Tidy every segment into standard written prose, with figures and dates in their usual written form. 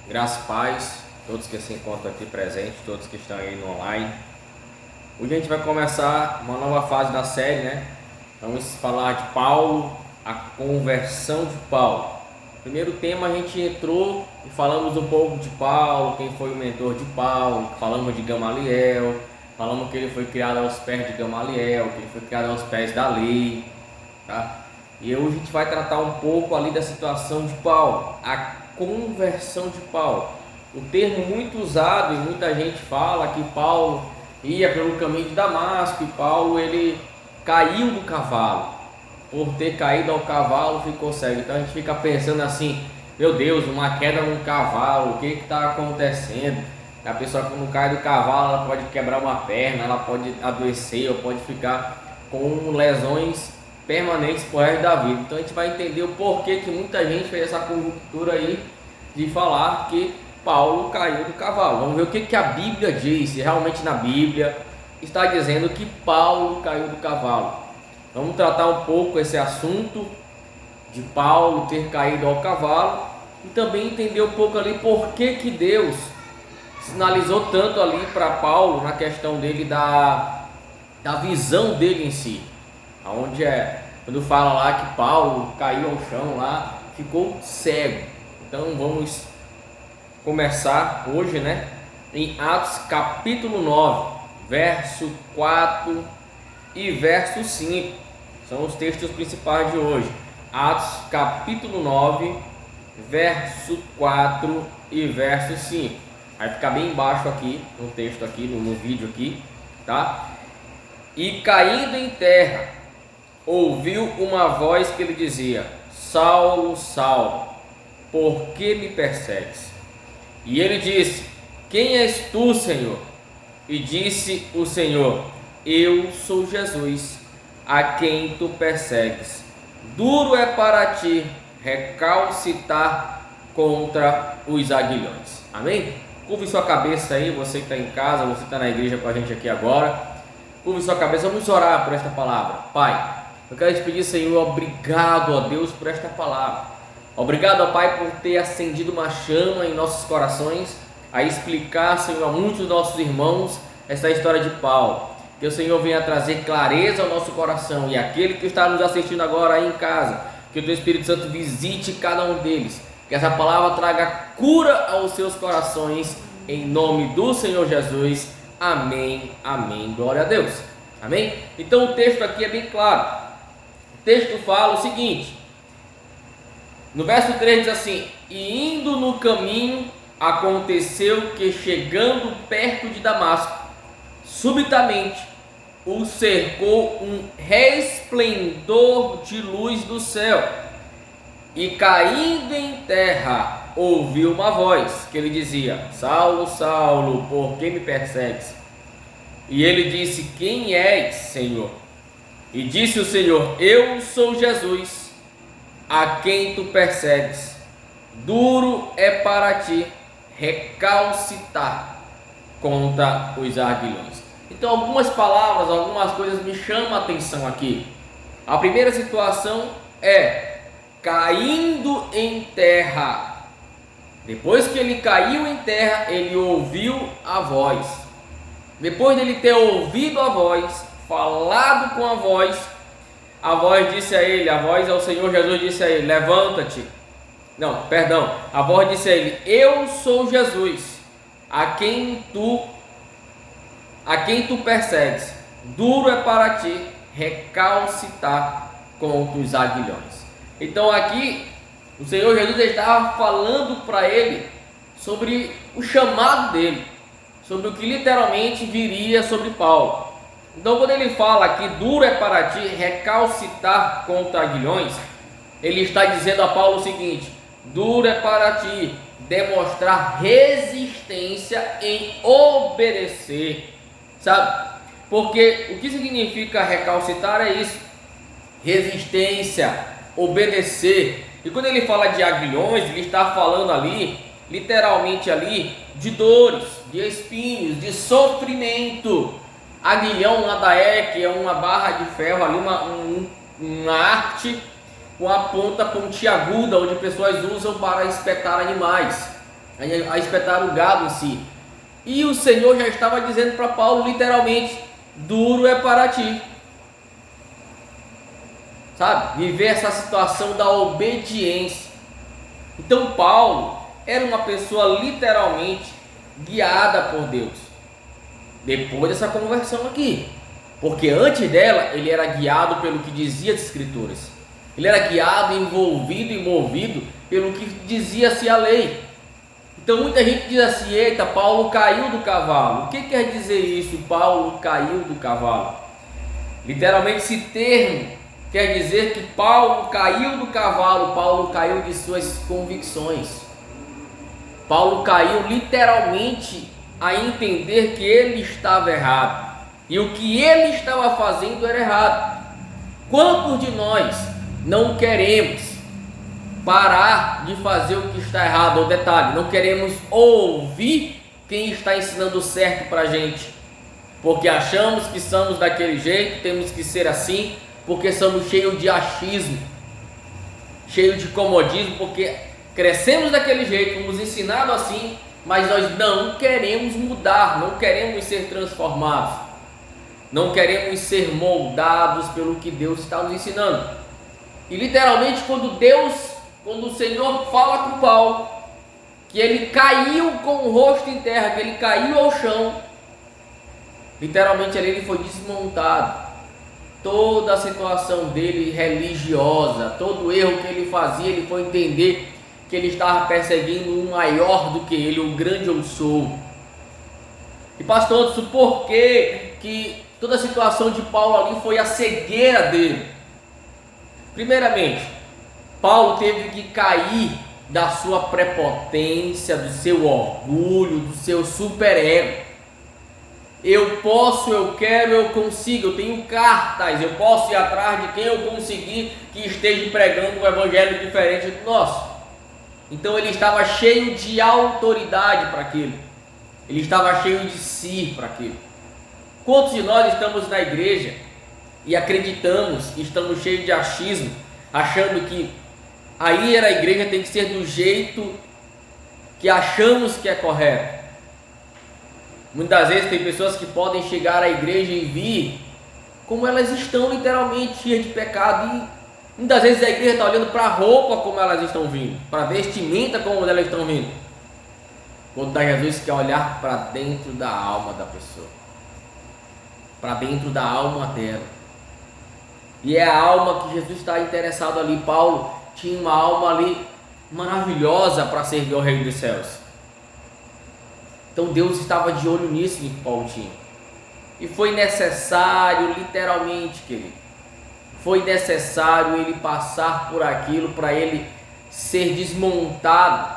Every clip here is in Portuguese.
Graças e paz, todos que se encontram aqui presentes, todos que estão aí no online. Hoje a gente vai começar uma nova fase da série, né? Vamos falar de Paulo, a conversão de Paulo. Primeiro tema a gente entrou e falamos um pouco de Paulo, quem foi o mentor de Paulo, falamos de Gamaliel, falamos que ele foi criado aos pés de Gamaliel, que ele foi criado aos pés da lei, tá? E hoje a gente vai tratar um pouco ali da situação de Paulo, a conversão de Paulo. O termo muito usado e muita gente fala que Paulo ia pelo caminho de Damasco e Paulo ele caiu do cavalo. Por ter caído ao cavalo ficou cego. Então a gente fica pensando assim: meu Deus, uma queda num cavalo, o que está acontecendo? A pessoa quando cai do cavalo ela pode quebrar uma perna, ela pode adoecer ou pode ficar com lesões permanentes por resto da vida. Então a gente vai entender o porquê que muita gente fez essa conjuntura aí de falar que Paulo caiu do cavalo. Vamos ver o que a Bíblia diz, se realmente na Bíblia está dizendo que Paulo caiu do cavalo. Vamos tratar um pouco esse assunto de Paulo ter caído ao cavalo e também entender um pouco ali por que Deus sinalizou tanto ali para Paulo na questão dele da visão dele em si. Onde quando fala lá que Paulo caiu ao chão lá, ficou cego. Então vamos começar hoje, né, em Atos capítulo 9, verso 4 e verso 5. São os textos principais de hoje. Atos capítulo 9, verso 4 e verso 5. Vai ficar bem embaixo aqui, no texto aqui, no vídeo aqui, tá? E caindo em terra, ouviu uma voz que lhe dizia: Saulo, Saulo, por que me persegues? E ele disse: quem és tu, Senhor? E disse o Senhor: eu sou Jesus, a quem tu persegues. Duro é para ti recalcitrar contra os aguilhões. Amém? Curve sua cabeça aí, você que está em casa, você que está na igreja com a gente aqui agora. Curve sua cabeça, vamos orar por esta palavra. Pai, eu quero te pedir, Senhor, obrigado a Deus por esta palavra. Obrigado, ó Pai, por ter acendido uma chama em nossos corações, a explicar, Senhor, a muitos dos nossos irmãos esta história de Paulo. Que o Senhor venha trazer clareza ao nosso coração, e aquele que está nos assistindo agora aí em casa, que o Teu Espírito Santo visite cada um deles, que essa palavra traga cura aos seus corações, em nome do Senhor Jesus. Amém, amém, glória a Deus. Amém? Então o texto aqui é bem claro. O texto fala o seguinte, no verso 3 diz assim: e indo no caminho, aconteceu que chegando perto de Damasco, subitamente o cercou um resplendor de luz do céu, e caindo em terra, ouviu uma voz que lhe dizia: Saulo, Saulo, por que me persegues? E ele disse: quem és, Senhor? E disse o Senhor: eu sou Jesus, a quem tu persegues. Duro é para ti recalcitrar contra os aguilhões. Então algumas palavras, algumas coisas me chamam a atenção aqui. A primeira situação é caindo em terra. Depois que ele caiu em terra, ele ouviu a voz. Depois dele ter ouvido a voz, falado com a voz disse a ele, a voz ao Senhor Jesus disse a ele: levanta-te. Não, perdão, a voz disse a ele: eu sou Jesus, a quem tu persegues. Duro é para ti recalcitrar contra os aguilhões. Então aqui o Senhor Jesus estava falando para ele sobre o chamado dele, sobre o que literalmente viria sobre Paulo. Então quando ele fala que duro é para ti recalcitar contra aguilhões, ele está dizendo a Paulo o seguinte: duro é para ti demonstrar resistência em obedecer, sabe? Porque o que significa recalcitar é isso: resistência, obedecer. E quando ele fala de aguilhões, ele está falando ali, literalmente ali, de dores, de espinhos, de sofrimento. Aguilhão nada é que é uma barra de ferro ali, uma arte com a ponta pontiaguda, onde pessoas usam para espetar animais. a espetar o gado em si. E o Senhor já estava dizendo para Paulo literalmente: duro é para ti. Sabe? Viver essa situação da obediência. Então Paulo era uma pessoa literalmente guiada por Deus. Depois dessa conversão aqui. Porque antes dela ele era guiado pelo que dizia as Escrituras. Ele era guiado, envolvido e movido pelo que dizia-se a lei. Então muita gente diz assim: eita, Paulo caiu do cavalo. O que quer dizer isso? Paulo caiu do cavalo. Literalmente esse termo quer dizer que Paulo caiu do cavalo. Paulo caiu de suas convicções. Paulo caiu literalmente a entender que ele estava errado. E o que ele estava fazendo era errado. Quantos de nós não queremos parar de fazer o que está errado? Ou detalhe, não queremos ouvir quem está ensinando certo para a gente, porque achamos que somos daquele jeito, temos que ser assim, porque somos cheios de achismo, cheios de comodismo, porque crescemos daquele jeito, fomos ensinados assim, mas nós não queremos mudar, não queremos ser transformados, não queremos ser moldados pelo que Deus está nos ensinando. E literalmente quando o Senhor fala com Paulo, que ele caiu com o rosto em terra, que ele caiu ao chão, literalmente ali ele foi desmontado. Toda a situação dele religiosa, todo o erro que ele fazia, ele foi entender que ele estava perseguindo um maior do que ele, o grande eu sou. E pastor Anderson, por que toda a situação de Paulo ali foi a cegueira dele? Primeiramente, Paulo teve que cair da sua prepotência, do seu orgulho, do seu superego. Eu posso, eu quero, eu consigo, eu tenho cartas, eu posso ir atrás de quem eu conseguir que esteja pregando um evangelho diferente do nosso. Então ele estava cheio de autoridade para aquilo, ele estava cheio de si para aquilo. Quantos de nós estamos na igreja e acreditamos que estamos cheios de achismo, achando que aí a igreja tem que ser do jeito que achamos que é correto? Muitas vezes tem pessoas que podem chegar à igreja e vir como elas estão, literalmente cheias de pecado, e muitas vezes a igreja está olhando para a roupa como elas estão vindo, para a vestimenta como elas estão vindo, quando Jesus quer olhar para dentro da alma da pessoa, para dentro da alma dela. E é a alma que Jesus está interessado ali. Paulo tinha uma alma ali maravilhosa para servir ao Reino dos Céus. Então Deus estava de olho nisso que Paulo tinha. E foi necessário, literalmente, querido, foi necessário ele passar por aquilo para ele ser desmontado.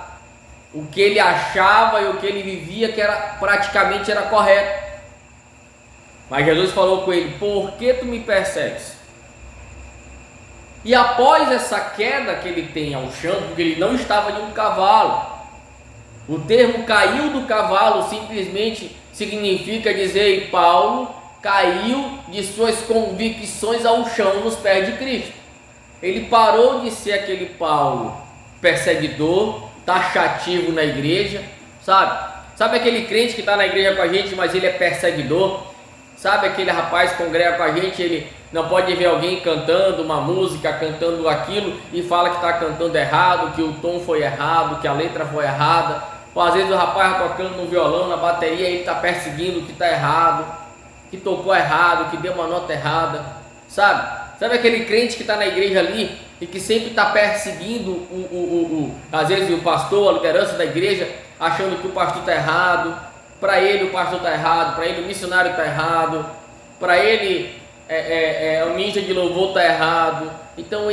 O que ele achava e o que ele vivia que praticamente era correto. Mas Jesus falou com ele: por que tu me persegues? E após essa queda que ele tem ao chão, porque ele não estava em um cavalo, o termo caiu do cavalo simplesmente significa dizer: Paulo caiu de suas convicções ao chão nos pés de Cristo. Ele parou de ser aquele Paulo perseguidor, taxativo na igreja, sabe aquele crente que está na igreja com a gente, mas ele é perseguidor. Sabe aquele rapaz que congrega com a gente, ele não pode ver alguém cantando uma música, cantando aquilo, e fala que está cantando errado, que o tom foi errado, que a letra foi errada. Ou às vezes o rapaz está tocando no violão, na bateria, ele está perseguindo o que está errado, que tocou errado, que deu uma nota errada. Sabe aquele crente que está na igreja ali e que sempre está perseguindo às vezes o pastor, a liderança da igreja, achando que o pastor está errado. Para ele o pastor está errado, para ele o missionário está errado, para ele o ministro de louvor está errado. Então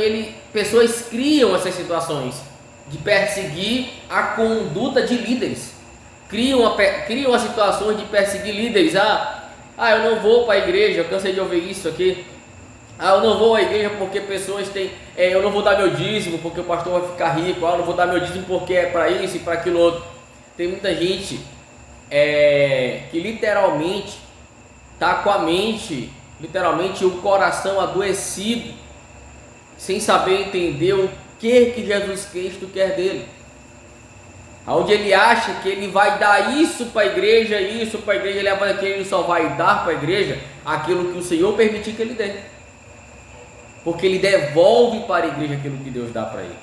pessoas criam essas situações de perseguir a conduta de líderes, criam as situações de perseguir líderes. Eu não vou para a igreja, eu cansei de ouvir isso aqui. Eu não vou à igreja porque pessoas têm, eu não vou dar meu dízimo porque o pastor vai ficar rico. Eu não vou dar meu dízimo porque é para isso e para aquilo outro. Tem muita gente que literalmente está com a mente, literalmente o coração adoecido, sem saber entender o que Jesus Cristo quer dele. onde ele acha que ele vai dar isso para a igreja, ele acha que ele só vai dar para a igreja aquilo que o Senhor permitir que ele dê, porque ele devolve para a igreja aquilo que Deus dá para ele,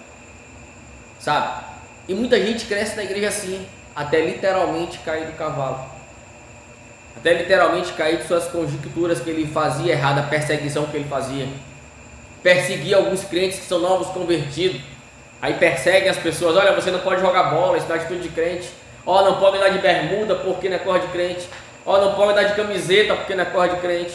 sabe? E muita gente cresce na igreja assim, até literalmente cair do cavalo, até literalmente cair de suas conjecturas que ele fazia errada, a perseguição que ele fazia, perseguir alguns crentes que são novos convertidos. Aí perseguem as pessoas: olha, você não pode jogar bola, isso dá atitude de crente. Ó, não pode andar de bermuda porque não é cor de crente. Ó, não pode andar de camiseta porque não é cor de crente.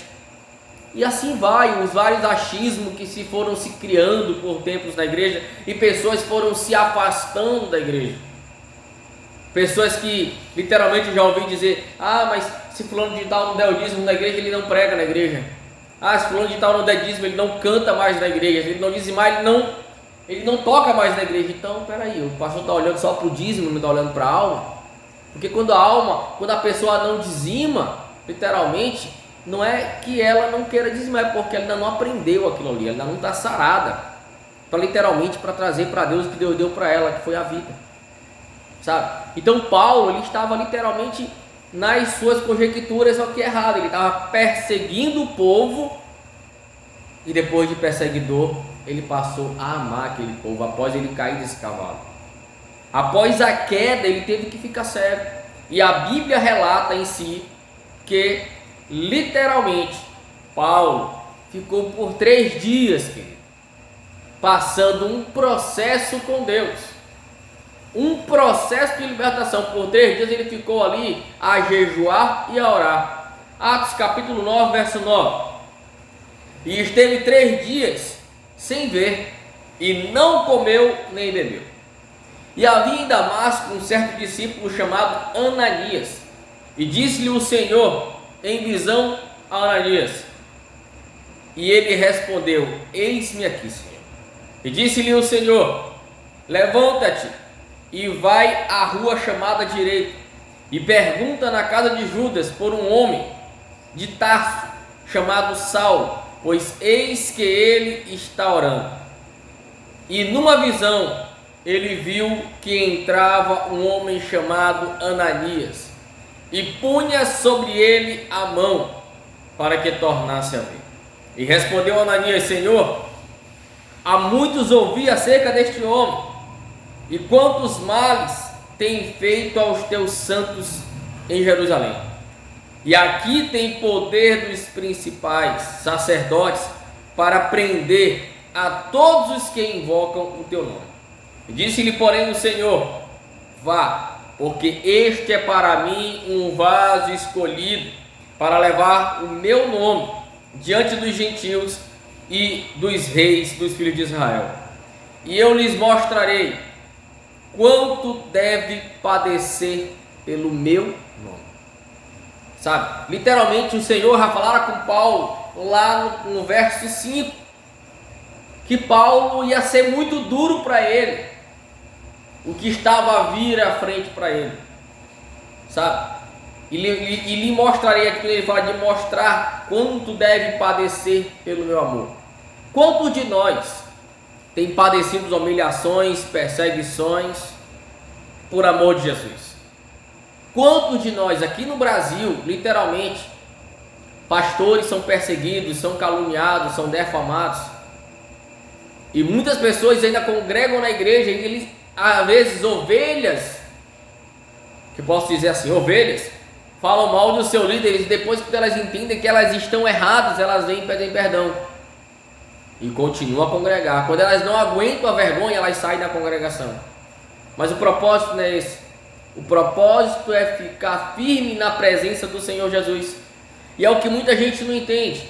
E assim vai, os vários achismos que se foram se criando por tempos na igreja, e pessoas foram se afastando da igreja. Pessoas que literalmente já ouvi dizer: ah, mas se fulano de tal não der o dízimo na igreja, ele não prega na igreja. Ah, se fulano de tal não der dízimo, ele não canta mais na igreja. Se ele não dizimar, ele não toca mais na igreja. Então, peraí, o pastor está olhando só para o dízimo, não está olhando para a alma? Porque quando a pessoa não dizima, literalmente, não é que ela não queira dizimar, é porque ela ainda não aprendeu aquilo ali, ela ainda não está sarada, para trazer para Deus o que Deus deu para ela, que foi a vida, sabe? Então Paulo, ele estava literalmente nas suas conjecturas, só que errado, ele estava perseguindo o povo, e depois de perseguidor, ele passou a amar aquele povo, após ele cair desse cavalo. Após a queda, ele teve que ficar cego, e a Bíblia relata em si, que literalmente, Paulo ficou por 3 dias, querido, passando um processo com Deus, um processo de libertação. Por 3 dias ele ficou ali a jejuar e a orar. Atos capítulo 9, verso 9. E esteve 3 dias sem ver, e não comeu nem bebeu. E havia em Damasco um certo discípulo chamado Ananias, e disse-lhe o Senhor em visão a Ananias, e ele respondeu: eis-me aqui, Senhor. E disse-lhe o Senhor: levanta-te e vai à rua chamada direita, e pergunta na casa de Judas por um homem de Tarso chamado Saulo, pois eis que ele está orando. E numa visão ele viu que entrava um homem chamado Ananias, e punha sobre ele a mão para que tornasse a ver. E respondeu Ananias: Senhor, há muitos ouvi acerca deste homem, e quantos males tem feito aos teus santos em Jerusalém. E aqui tem poder dos principais sacerdotes para prender a todos os que invocam o teu nome. Disse-lhe, porém, o Senhor: vá, porque este é para mim um vaso escolhido para levar o meu nome diante dos gentios e dos reis dos filhos de Israel. E eu lhes mostrarei quanto deve padecer pelo meu nome. Sabe, literalmente o Senhor já falara com Paulo lá no verso 5, que Paulo ia ser muito duro para ele, o que estava a vir à frente para ele, sabe? E lhe mostrarei, aqui ele fala de mostrar quanto deve padecer pelo meu amor. Quantos de nós tem padecido humilhações, perseguições por amor de Jesus? Quantos de nós aqui no Brasil, literalmente, pastores são perseguidos, são caluniados, são defamados, e muitas pessoas ainda congregam na igreja, e eles, às vezes, ovelhas, que posso dizer assim, ovelhas, falam mal do seu líder, e depois que elas entendem que elas estão erradas, elas vêm e pedem perdão, e continuam a congregar. Quando elas não aguentam a vergonha, elas saem da congregação. Mas o propósito não é esse. O propósito é ficar firme na presença do Senhor Jesus. E é o que muita gente não entende.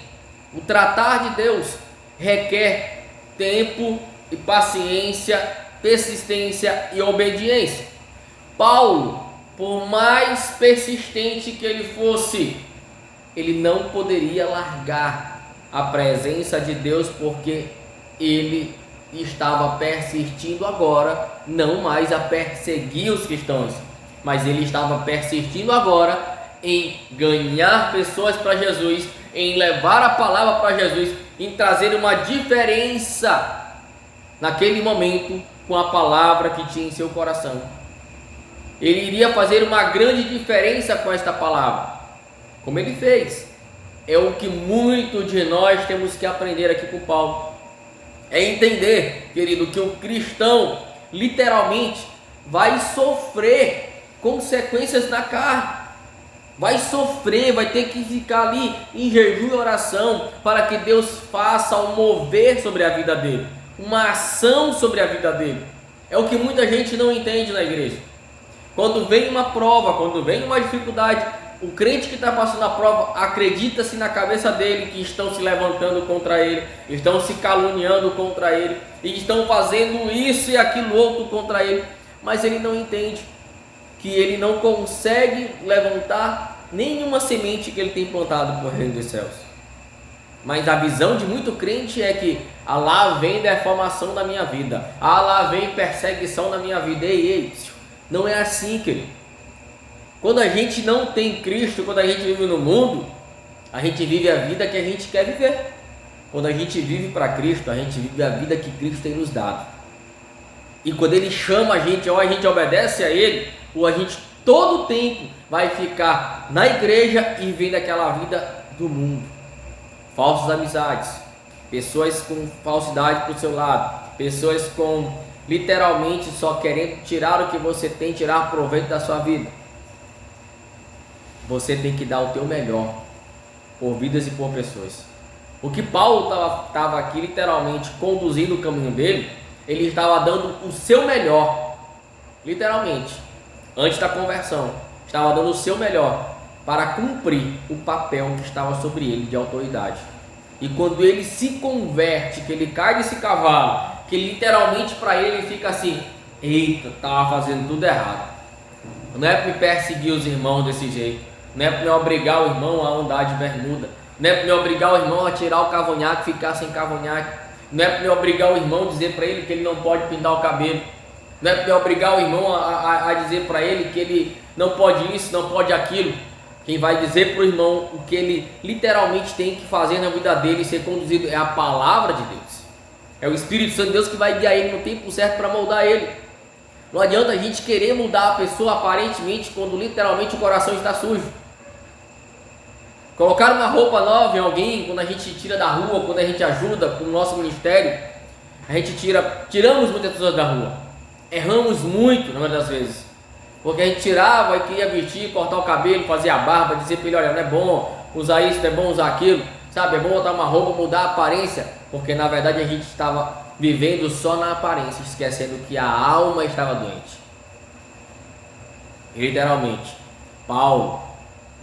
O tratar de Deus requer tempo e paciência, persistência e obediência. Paulo, por mais persistente que ele fosse, ele não poderia largar a presença de Deus, porque ele estava persistindo agora, não mais a perseguir os cristãos, mas ele estava persistindo agora em ganhar pessoas para Jesus, em levar a palavra para Jesus, em trazer uma diferença naquele momento com a palavra que tinha em seu coração. Ele iria fazer uma grande diferença com esta palavra, como ele fez. É o que muitos de nós temos que aprender aqui com Paulo. É entender, querido, que o cristão literalmente vai sofrer consequências na carne. Vai sofrer, vai ter que ficar ali em jejum e oração para que Deus faça um mover sobre a vida dele, uma ação sobre a vida dele. É o que muita gente não entende na igreja. Quando vem uma prova, quando vem uma dificuldade, o crente que está passando a prova acredita-se na cabeça dele que estão se levantando contra ele, estão se caluniando contra ele, e estão fazendo isso e aquilo outro contra ele, mas ele não entende que ele não consegue levantar nenhuma semente que ele tem plantado para o reino dos céus. Mas a visão de muito crente é que lá vem deformação na minha vida, lá vem perseguição na minha vida. Ei, não é assim, querido. Quando a gente não tem Cristo, quando a gente vive no mundo, a gente vive a vida que a gente quer viver. Quando a gente vive para Cristo, a gente vive a vida que Cristo tem nos dado. E quando Ele chama a gente, ou a gente obedece a Ele, ou a gente todo o tempo vai ficar na igreja e vendo aquela vida do mundo. Falsas amizades, pessoas com falsidade para o seu lado, pessoas com literalmente só querendo tirar o que você tem, tirar proveito da sua vida. Você tem que dar o teu melhor por vidas e por pessoas. O que Paulo estava aqui literalmente conduzindo o caminho dele, ele estava dando o seu melhor, literalmente, antes da conversão, estava dando o seu melhor para cumprir o papel que estava sobre ele de autoridade. E quando ele se converte, que ele cai desse cavalo, que literalmente para ele fica assim: eita, estava fazendo tudo errado. Não é para me perseguir os irmãos desse jeito, não é para me obrigar o irmão a andar de bermuda, não é para me obrigar o irmão a tirar o cavanhaque e ficar sem cavanhaque, não é para me obrigar o irmão a dizer para ele que ele não pode pintar o cabelo, não é para me obrigar o irmão a dizer para ele que ele não pode isso, não pode aquilo. Quem vai dizer para o irmão o que ele literalmente tem que fazer na vida dele e ser conduzido é a palavra de Deus. É o Espírito Santo de Deus que vai guiar ele no tempo certo para moldar ele. Não adianta a gente querer mudar a pessoa aparentemente quando literalmente o coração está sujo. Colocar uma roupa nova em alguém, quando a gente tira da rua, quando a gente ajuda com o nosso ministério, a gente tiramos muitas pessoas da rua. Erramos muito, na maioria das vezes. Porque a gente tirava e queria vestir, cortar o cabelo, fazer a barba, dizer para ele: olha, não é bom usar isso, não é bom usar aquilo, sabe? É bom botar uma roupa, mudar a aparência, porque na verdade a gente estava vivendo só na aparência, esquecendo que a alma estava doente. E literalmente, Paulo,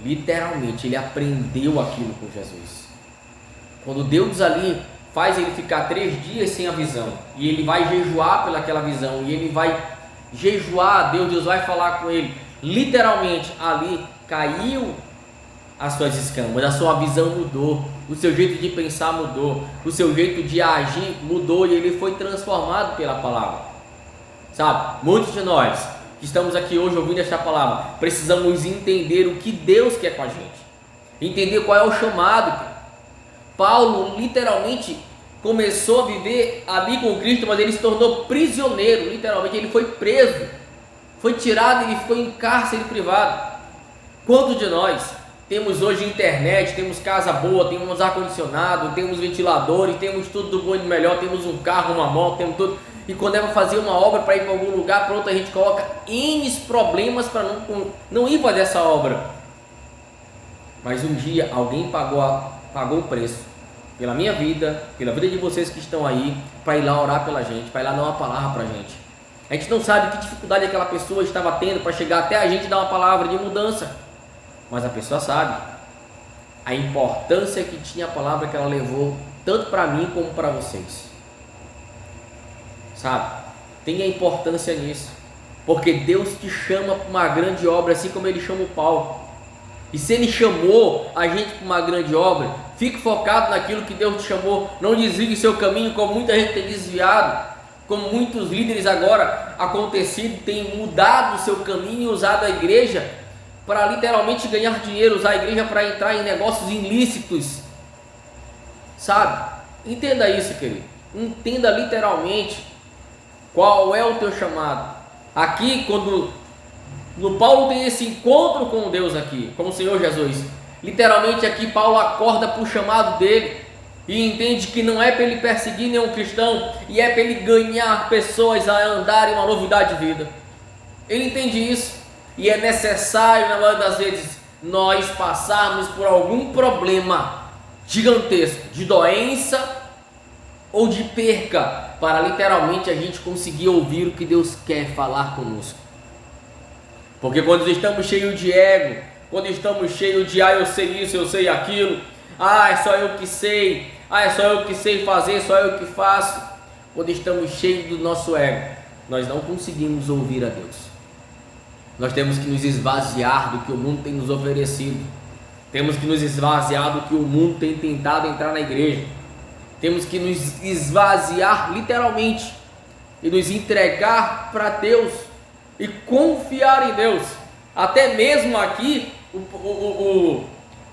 literalmente, ele aprendeu aquilo com Jesus. Quando Deus ali faz ele ficar 3 dias sem a visão, e ele vai jejuar pelaquela visão, e ele vai jejuar, Deus vai falar com ele, literalmente ali caiu as suas escamas, a sua visão mudou, o seu jeito de pensar mudou, o seu jeito de agir mudou, e ele foi transformado pela palavra. Sabe, muitos de nós que estamos aqui hoje ouvindo esta palavra, precisamos entender o que Deus quer com a gente, entender qual é o chamado. Paulo literalmente começou a viver ali com Cristo, mas ele se tornou prisioneiro, literalmente ele foi preso, foi tirado e ficou em cárcere privado. Quantos de nós temos hoje internet, temos casa boa, temos ar-condicionado, temos ventiladores, temos tudo do bom e do melhor, temos um carro, uma moto, temos tudo, e quando é para fazer uma obra, para ir para algum lugar, pronto, a gente coloca N problemas para não ir fazer essa obra. Mas um dia alguém pagou o preço pela minha vida, pela vida de vocês que estão aí, para ir lá orar pela gente, para ir lá dar uma palavra para a gente. A gente não sabe que dificuldade aquela pessoa estava tendo para chegar até a gente dar uma palavra de mudança, mas a pessoa sabe a importância que tinha a palavra que ela levou, tanto para mim como para vocês. Sabe? Tenha importância nisso, porque Deus te chama para uma grande obra, assim como Ele chama o Paulo. E se Ele chamou a gente para uma grande obra, fique focado naquilo que Deus te chamou. Não desvie seu caminho, como muita gente tem desviado, como muitos líderes agora acontecido têm mudado o seu caminho e usado a igreja para literalmente ganhar dinheiro, usar a igreja para entrar em negócios ilícitos. Sabe? Entenda isso, querido. Entenda literalmente qual é o teu chamado. Aqui, quando Paulo tem esse encontro com Deus aqui, com o Senhor Jesus. Literalmente aqui Paulo acorda para o chamado dele e entende que não é para ele perseguir nenhum cristão, e é para ele ganhar pessoas a andar em uma novidade de vida. Ele entende isso, e é necessário, na maioria das vezes, nós passarmos por algum problema gigantesco, de doença ou de perca, para literalmente a gente conseguir ouvir o que Deus quer falar conosco. Porque quando estamos cheios de ego, quando estamos cheios de eu sei isso, eu sei aquilo, é só eu que sei, é só eu que sei fazer, só eu que faço, quando estamos cheios do nosso ego, nós não conseguimos ouvir a Deus. Nós temos que nos esvaziar do que o mundo tem nos oferecido, temos que nos esvaziar do que o mundo tem tentado entrar na igreja, temos que nos esvaziar literalmente e nos entregar para Deus e confiar em Deus. Até mesmo aqui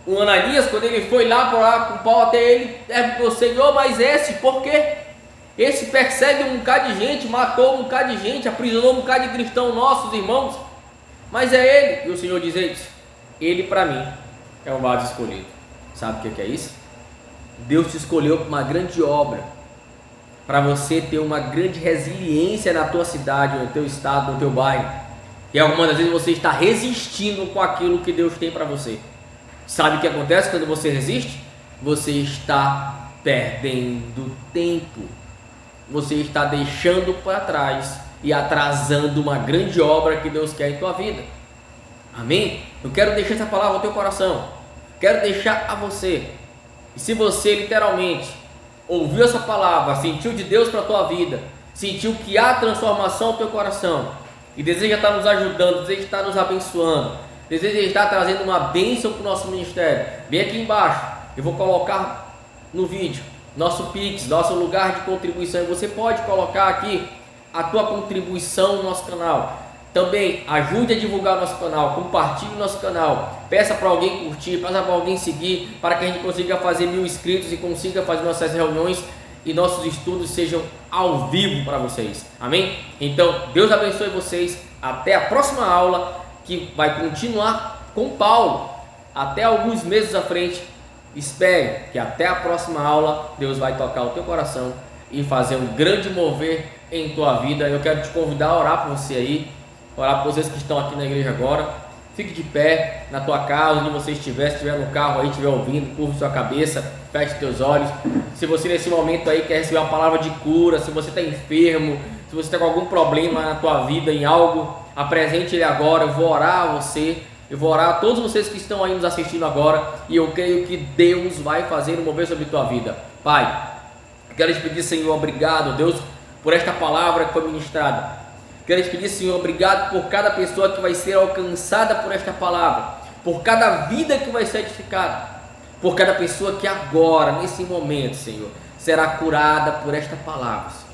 o Ananias, quando ele foi lá para orar com Paulo, até ele perguntou: Senhor, mas esse por quê? Esse persegue um bocado de gente, matou um bocado de gente, aprisionou um bocado de cristão, nossos irmãos, mas é ele. E o Senhor diz isso: ele para mim é o vaso escolhido. Sabe o que é isso? Deus te escolheu para uma grande obra, para você ter uma grande resiliência na tua cidade, no teu estado, no teu bairro. E algumas das vezes você está resistindo com aquilo que Deus tem para você. Sabe o que acontece quando você resiste? Você está perdendo tempo. Você está deixando para trás e atrasando uma grande obra que Deus quer em tua vida. Amém? Eu quero deixar essa palavra no teu coração. Quero deixar a você. E se você literalmente ouviu essa palavra, sentiu de Deus para a tua vida, sentiu que há transformação no teu coração e deseja estar nos ajudando, deseja estar nos abençoando, deseja estar trazendo uma bênção para o nosso ministério, vem aqui embaixo, eu vou colocar no vídeo nosso Pix, nosso lugar de contribuição, e você pode colocar aqui a tua contribuição no nosso canal. Também ajude a divulgar o nosso canal, compartilhe o nosso canal, peça para alguém curtir, peça para alguém seguir, para que a gente consiga fazer 1000 inscritos e consiga fazer nossas reuniões e nossos estudos sejam ao vivo para vocês. Amém? Então, Deus abençoe vocês. Até a próxima aula, que vai continuar com Paulo até alguns meses à frente. Espere que até a próxima aula Deus vai tocar o teu coração e fazer um grande mover em tua vida. Eu quero te convidar a orar por você aí, orar por vocês que estão aqui na igreja agora. Fique de pé na tua casa, onde você estiver, se estiver no carro aí, estiver ouvindo, curva sua cabeça, feche teus olhos. Se você nesse momento aí quer receber uma palavra de cura, se você está enfermo, se você está com algum problema na tua vida, em algo, apresente ele agora. Eu vou orar a você, eu vou orar a todos vocês que estão aí nos assistindo agora, e eu creio que Deus vai fazer um mover sobre a tua vida. Pai, eu quero te pedir, Senhor, obrigado, Deus, por esta palavra que foi ministrada. Quero te pedir, Senhor, obrigado por cada pessoa que vai ser alcançada por esta palavra, por cada vida que vai ser edificada, por cada pessoa que agora, nesse momento, Senhor, será curada por esta palavra, Senhor.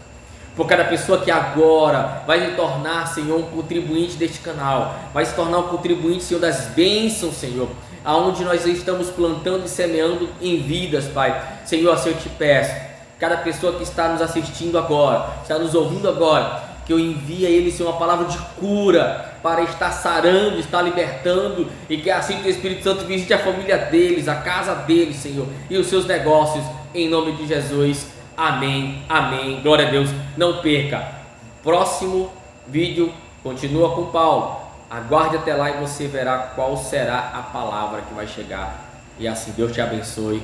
Por cada pessoa que agora vai se tornar, Senhor, um contribuinte deste canal, vai se tornar um contribuinte, Senhor, das bênçãos, Senhor, aonde nós estamos plantando e semeando em vidas, Pai. Senhor, assim eu te peço, cada pessoa que está nos assistindo agora, está nos ouvindo agora, que eu envie a eles, Senhor, uma palavra de cura, para estar sarando, estar libertando, e que assim que o Espírito Santo visite a família deles, a casa deles, Senhor, e os seus negócios, em nome de Jesus. Amém, amém, glória a Deus. Não perca, próximo vídeo continua com Paulo. Aguarde até lá e você verá qual será a palavra que vai chegar. E assim Deus te abençoe.